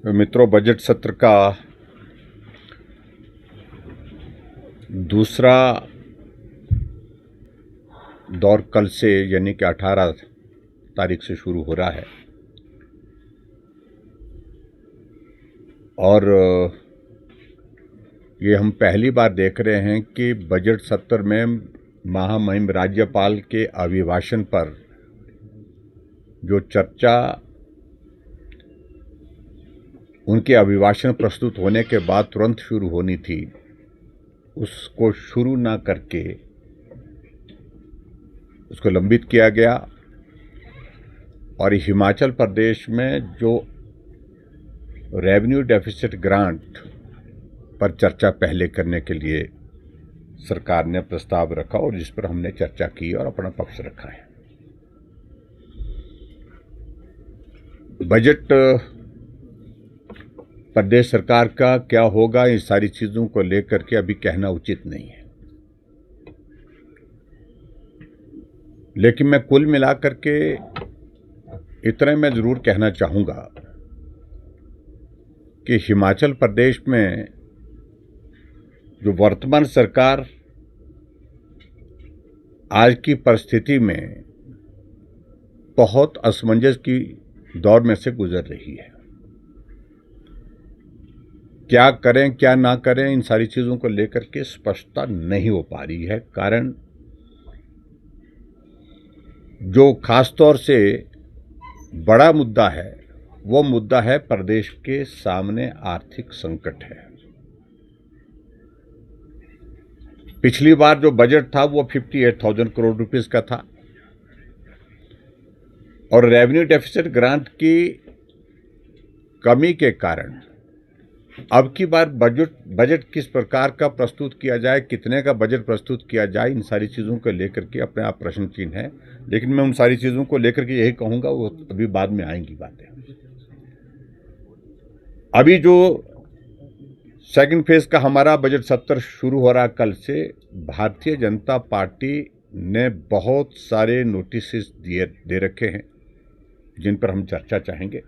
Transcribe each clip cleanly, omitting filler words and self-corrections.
मित्रों, बजट सत्र का दूसरा दौर कल से यानी कि 18 तारीख से शुरू हो रहा है और ये हम पहली बार देख रहे हैं कि बजट सत्र में महामहिम राज्यपाल के अभिभाषण पर जो चर्चा उनके अभिभाषण प्रस्तुत होने के बाद तुरंत शुरू होनी थी, उसको शुरू ना करके उसको लंबित किया गया और हिमाचल प्रदेश में जो रेवेन्यू डेफिसिट ग्रांट पर चर्चा पहले करने के लिए सरकार ने प्रस्ताव रखा और जिस पर हमने चर्चा की और अपना पक्ष रखा है। बजट प्रदेश सरकार का क्या होगा, इस सारी चीज़ों को लेकर के अभी कहना उचित नहीं है, लेकिन मैं कुल मिलाकर के इतना मैं ज़रूर कहना चाहूँगा कि हिमाचल प्रदेश में जो वर्तमान सरकार आज की परिस्थिति में बहुत असमंजस की दौर में से गुजर रही है। क्या करें क्या ना करें, इन सारी चीज़ों को लेकर के स्पष्टता नहीं हो पा रही है। कारण जो खास तौर से बड़ा मुद्दा है वो मुद्दा है प्रदेश के सामने आर्थिक संकट है। पिछली बार जो बजट था वो 58,000 करोड़ रुपीस का था और रेवेन्यू डेफिसिट ग्रांट की कमी के कारण अब की बार बजट किस प्रकार का प्रस्तुत किया जाए, कितने का बजट प्रस्तुत किया जाए, इन सारी चीज़ों को लेकर के अपने आप प्रश्न चिन्ह है। लेकिन मैं उन सारी चीज़ों को लेकर के यही कहूँगा, वो अभी बाद में आएंगी बातें। अभी जो सेकंड फेज का हमारा बजट सत्र शुरू हो रहा कल से, भारतीय जनता पार्टी ने बहुत सारे नोटिस दे रखे हैं जिन पर हम चर्चा चाहेंगे।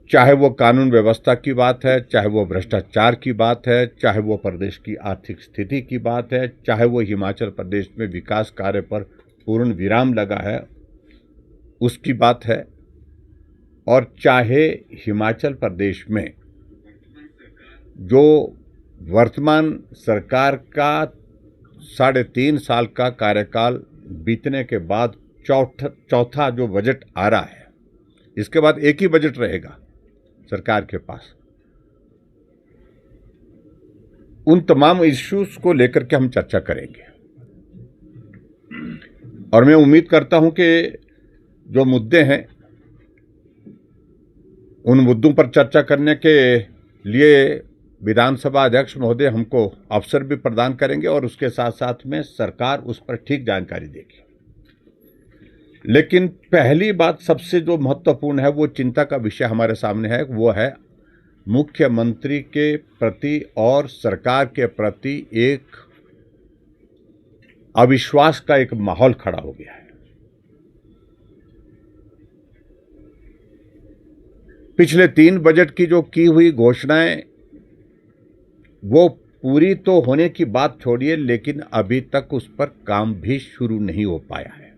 चाहे वो कानून व्यवस्था की बात है, चाहे वो भ्रष्टाचार की बात है, चाहे वो प्रदेश की आर्थिक स्थिति की बात है, चाहे वो हिमाचल प्रदेश में विकास कार्य पर पूर्ण विराम लगा है उसकी बात है, और चाहे हिमाचल प्रदेश में जो वर्तमान सरकार का 3.5 साल का कार्यकाल बीतने के बाद चौथा जो बजट आ रहा है, इसके बाद एक ही बजट रहेगा सरकार के पास। उन तमाम इश्यूज को लेकर के हम चर्चा करेंगे और मैं उम्मीद करता हूं कि जो मुद्दे हैं उन मुद्दों पर चर्चा करने के लिए विधानसभा अध्यक्ष महोदय हमको अवसर भी प्रदान करेंगे और उसके साथ साथ में सरकार उस पर ठीक जानकारी देगी। लेकिन पहली बात सबसे जो महत्वपूर्ण है, वो चिंता का विषय हमारे सामने है, वो है मुख्यमंत्री के प्रति और सरकार के प्रति एक अविश्वास का एक माहौल खड़ा हो गया है। पिछले 3 बजट की जो की हुई घोषणाएं वो पूरी तो होने की बात छोड़िए, लेकिन अभी तक उस पर काम भी शुरू नहीं हो पाया है।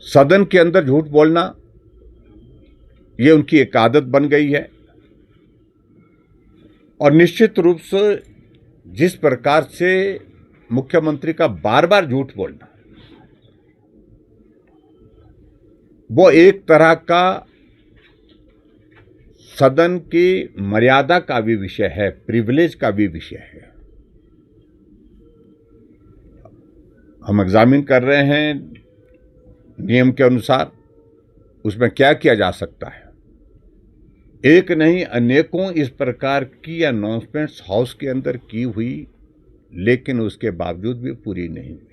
सदन के अंदर झूठ बोलना ये उनकी एक आदत बन गई है और निश्चित रूप से जिस प्रकार से मुख्यमंत्री का बार बार झूठ बोलना वो एक तरह का सदन की मर्यादा का भी विषय है, प्रिविलेज का भी विषय है। हम एग्जामिन कर रहे हैं नियम के अनुसार उसमें क्या किया जा सकता है। एक नहीं अनेकों इस प्रकार की अनाउंसमेंट्स हाउस के अंदर की हुई, लेकिन उसके बावजूद भी पूरी नहीं हुई।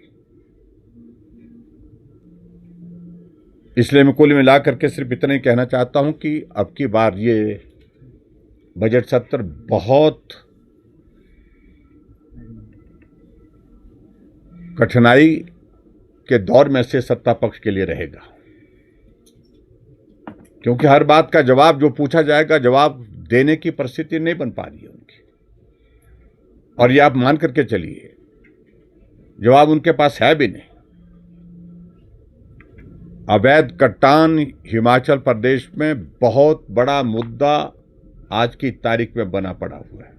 इसलिए मैं कुल मिलाकर के सिर्फ इतना ही कहना चाहता हूं कि अब की बार ये बजट सत्र बहुत कठिनाई के दौर में से सत्ता पक्ष के लिए रहेगा, क्योंकि हर बात का जवाब जो पूछा जाएगा जवाब देने की परिस्थिति नहीं बन पा रही है उनकी। और ये आप मान करके चलिए, जवाब उनके पास है भी नहीं। अवैध कट्टान हिमाचल प्रदेश में बहुत बड़ा मुद्दा आज की तारीख में बना पड़ा हुआ है।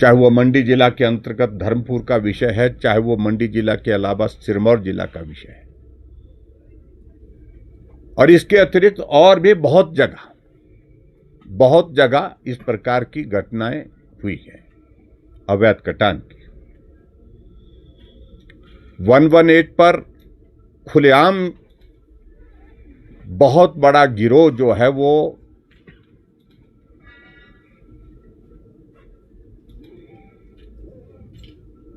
चाहे वो मंडी जिला के अंतर्गत धर्मपुर का विषय है, चाहे वो मंडी जिला के अलावा सिरमौर जिला का विषय है, और इसके अतिरिक्त और भी बहुत जगह इस प्रकार की घटनाएं हुई हैं अवैध कटान की। 118 पर खुलेआम बहुत बड़ा गिरोह जो है वो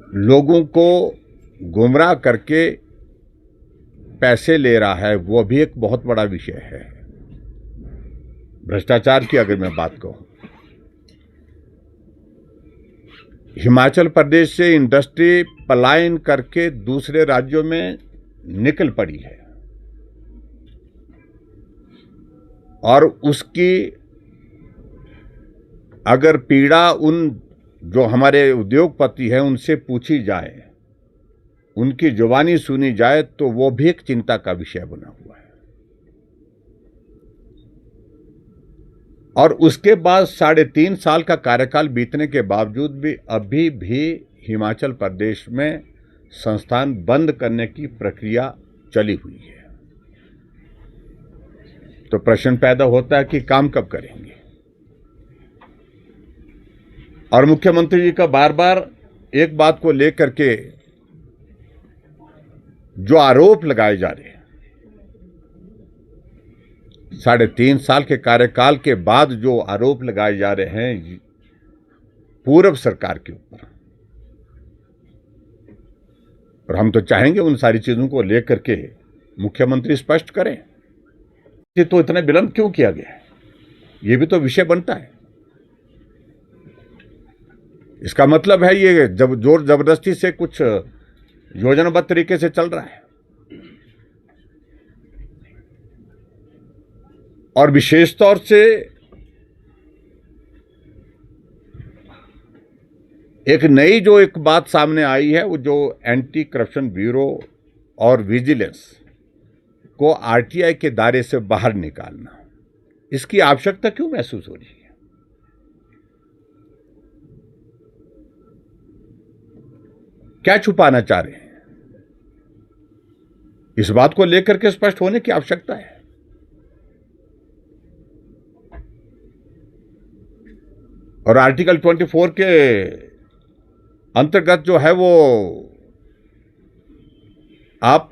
लोगों को गुमराह करके पैसे ले रहा है, वो भी एक बहुत बड़ा विषय है। भ्रष्टाचार की अगर मैं बात कहूं, हिमाचल प्रदेश से इंडस्ट्री पलायन करके दूसरे राज्यों में निकल पड़ी है, और उसकी अगर पीड़ा उन जो हमारे उद्योगपति हैं उनसे पूछी जाए, उनकी जुबानी सुनी जाए, तो वो भी एक चिंता का विषय बना हुआ है। और उसके बाद 3.5 साल का कार्यकाल बीतने के बावजूद भी अभी भी हिमाचल प्रदेश में संस्थान बंद करने की प्रक्रिया चली हुई है। तो प्रश्न पैदा होता है कि काम कब करेंगे। और मुख्यमंत्री जी का बार बार एक बात को लेकर के जो आरोप लगाए जा रहे हैं, 3.5 साल के कार्यकाल के बाद जो आरोप लगाए जा रहे हैं पूर्व सरकार के ऊपर, और हम तो चाहेंगे उन सारी चीजों को लेकर के मुख्यमंत्री स्पष्ट करें कि तो इतना विलंब क्यों किया गया है, ये भी तो विषय बनता है। इसका मतलब है ये जब जोर जबरदस्ती से कुछ योजनाबद्ध तरीके से चल रहा है। और विशेष तौर से एक बात सामने आई है, वो जो एंटी करप्शन ब्यूरो और विजिलेंस को आरटीआई के दायरे से बाहर निकालना, इसकी आवश्यकता क्यों महसूस हो रही है? क्या छुपाना चाह रहे हैं? इस बात को लेकर के स्पष्ट होने की आवश्यकता है। और आर्टिकल 24 के अंतर्गत जो है वो आप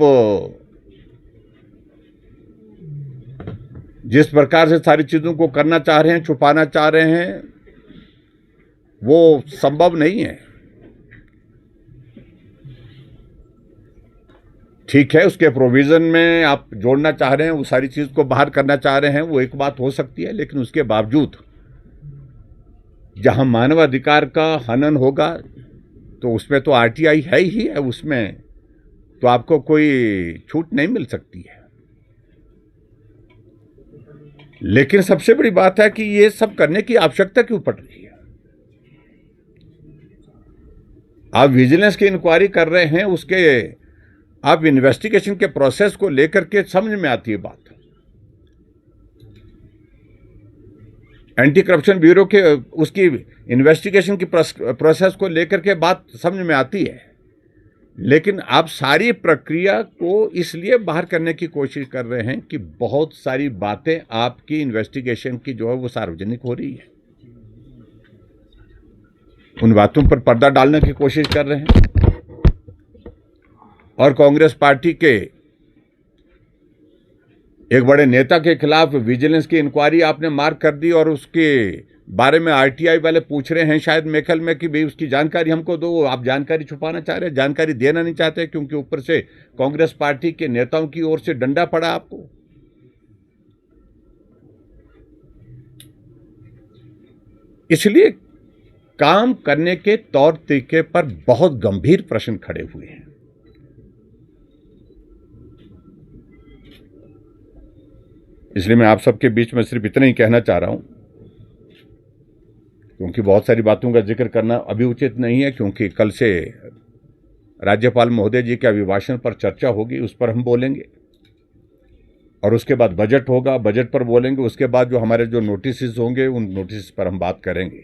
जिस प्रकार से सारी चीजों को करना चाह रहे हैं, छुपाना चाह रहे हैं, वो संभव नहीं है। ठीक है, उसके प्रोविजन में आप जोड़ना चाह रहे हैं, वो सारी चीज को बाहर करना चाह रहे हैं, वो एक बात हो सकती है, लेकिन उसके बावजूद जहां मानवाधिकार का हनन होगा तो उसमें तो आरटीआई है ही है, उसमें तो आपको कोई छूट नहीं मिल सकती है। लेकिन सबसे बड़ी बात है कि ये सब करने की आवश्यकता क्यों पड़ रही है? आप विजिलेंस की इंक्वायरी कर रहे हैं, उसके आप इन्वेस्टिगेशन के प्रोसेस को लेकर के समझ में आती है बात। एंटी करप्शन ब्यूरो के उसकी इन्वेस्टिगेशन की प्रोसेस को लेकर के बात समझ में आती है, लेकिन आप सारी प्रक्रिया को इसलिए बाहर करने की कोशिश कर रहे हैं कि बहुत सारी बातें आपकी इन्वेस्टिगेशन की जो है वो सार्वजनिक हो रही है, उन बातों पर पर्दा डालने की कोशिश कर रहे हैं। और कांग्रेस पार्टी के एक बड़े नेता के खिलाफ विजिलेंस की इंक्वायरी आपने मार्क कर दी, और उसके बारे में आरटीआई वाले पूछ रहे हैं शायद मेखल में कि भाई उसकी जानकारी हमको दो। आप जानकारी छुपाना चाह रहे हैं, जानकारी देना नहीं चाहते, क्योंकि ऊपर से कांग्रेस पार्टी के नेताओं की ओर से डंडा पड़ा आपको। इसलिए काम करने के तौर तरीके पर बहुत गंभीर प्रश्न खड़े हुए हैं। इसलिए मैं आप सबके बीच में सिर्फ इतना ही कहना चाह रहा हूं, क्योंकि बहुत सारी बातों का जिक्र करना अभी उचित नहीं है, क्योंकि कल से राज्यपाल महोदय जी के अभिभाषण पर चर्चा होगी, उस पर हम बोलेंगे, और उसके बाद बजट होगा, बजट पर बोलेंगे, उसके बाद जो हमारे जो नोटिस होंगे उन नोटिस पर हम बात करेंगे।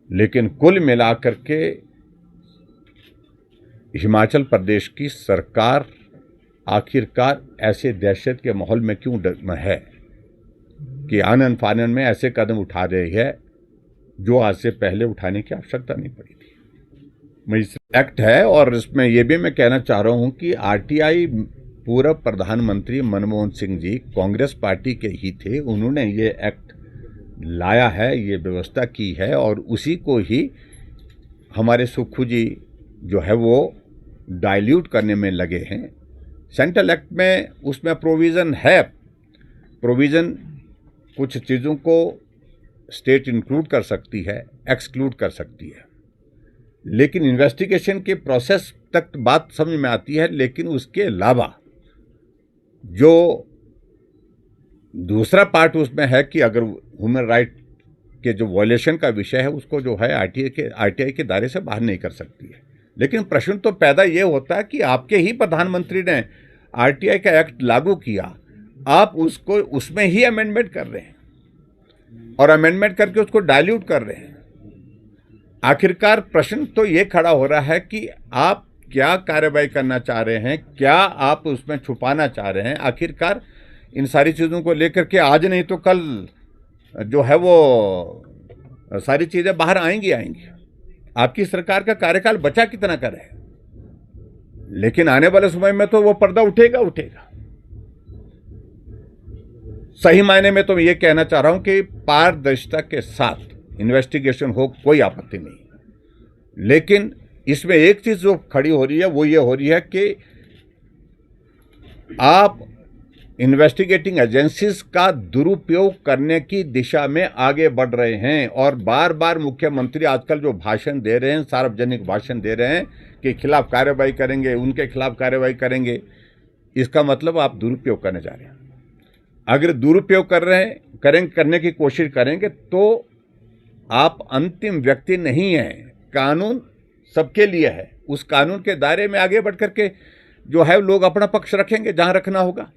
लेकिन कुल मिलाकर के हिमाचल प्रदेश की सरकार आखिरकार ऐसे दहशत के माहौल में क्यों है कि आनन फानन में ऐसे कदम उठा रही है जो आज से पहले उठाने की आवश्यकता नहीं पड़ी थी। मैं इस एक्ट है, और इसमें यह भी मैं कहना चाह रहा हूं कि आरटीआई पूर्व प्रधानमंत्री मनमोहन सिंह जी कांग्रेस पार्टी के ही थे, उन्होंने ये एक्ट लाया है, ये व्यवस्था की है, और उसी को ही हमारे सुक्खू जी जो है वो डाइल्यूट करने में लगे हैं। सेंट्रल एक्ट में उसमें प्रोविज़न है, प्रोविज़न कुछ चीज़ों को स्टेट इंक्लूड कर सकती है, एक्सक्लूड कर सकती है, लेकिन इन्वेस्टिगेशन के प्रोसेस तक बात समझ में आती है। लेकिन उसके अलावा जो दूसरा पार्ट उसमें है कि अगर ह्यूमन राइट के जो वायलेशन का विषय है उसको जो है आरटीआई के दायरे से बाहर नहीं कर सकती है। लेकिन प्रश्न तो पैदा ये होता है कि आपके ही प्रधानमंत्री ने आरटीआई का एक्ट लागू किया, आप उसको उसमें ही अमेंडमेंट कर रहे हैं, और अमेंडमेंट करके उसको डाइल्यूट कर रहे हैं। आखिरकार प्रश्न तो ये खड़ा हो रहा है कि आप क्या कार्रवाई करना चाह रहे हैं, क्या आप उसमें छुपाना चाह रहे हैं। आखिरकार इन सारी चीज़ों को लेकर के आज नहीं तो कल जो है वो सारी चीज़ें बाहर आएंगी। आपकी सरकार का कार्यकाल बचा कितना का है, लेकिन आने वाले समय में तो वो पर्दा उठेगा। सही मायने में तो मैं ये कहना चाह रहा हूं कि पारदर्शिता के साथ इन्वेस्टिगेशन हो, कोई आपत्ति नहीं। लेकिन इसमें एक चीज जो खड़ी हो रही है वो ये हो रही है कि आप इन्वेस्टिगेटिंग एजेंसीज का दुरुपयोग करने की दिशा में आगे बढ़ रहे हैं, और बार बार मुख्यमंत्री आजकल जो भाषण दे रहे हैं, सार्वजनिक भाषण दे रहे हैं कि खिलाफ कार्रवाई करेंगे, उनके खिलाफ कार्रवाई करेंगे। इसका मतलब आप दुरुपयोग करने जा रहे हैं। अगर दुरुपयोग करने की कोशिश करेंगे तो आप अंतिम व्यक्ति नहीं हैं। कानून सबके लिए है, उस कानून के दायरे में आगे बढ़ करके जो है लोग अपना पक्ष रखेंगे जहां रखना होगा।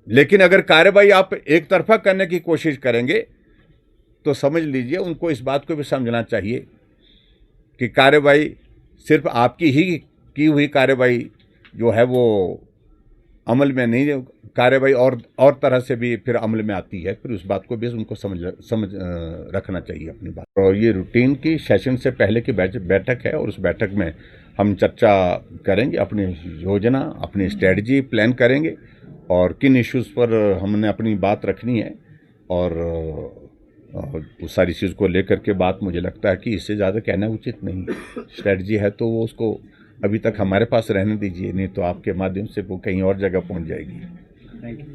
लेकिन अगर कार्रवाई आप एक तरफा करने की कोशिश करेंगे तो समझ लीजिए उनको इस बात को भी समझना चाहिए कि कार्रवाई सिर्फ आपकी ही की हुई कार्रवाई जो है वो अमल में नहीं, कार्रवाई और तरह से भी फिर अमल में आती है। फिर उस बात को भी उनको समझ रखना चाहिए अपनी बात। और ये रूटीन की सेशन से पहले की बैठक है, और उस बैठक में हम चर्चा करेंगे, अपनी योजना, अपनी स्ट्रेटजी प्लान करेंगे, और किन इश्यूज़ पर हमने अपनी बात रखनी है, और उस सारी चीज़ को लेकर के बात मुझे लगता है कि इससे ज़्यादा कहना उचित नहीं। स्ट्रेटजी है तो वो उसको अभी तक हमारे पास रहने दीजिए, नहीं तो आपके माध्यम से वो कहीं और जगह पहुंच जाएगी। Thank you.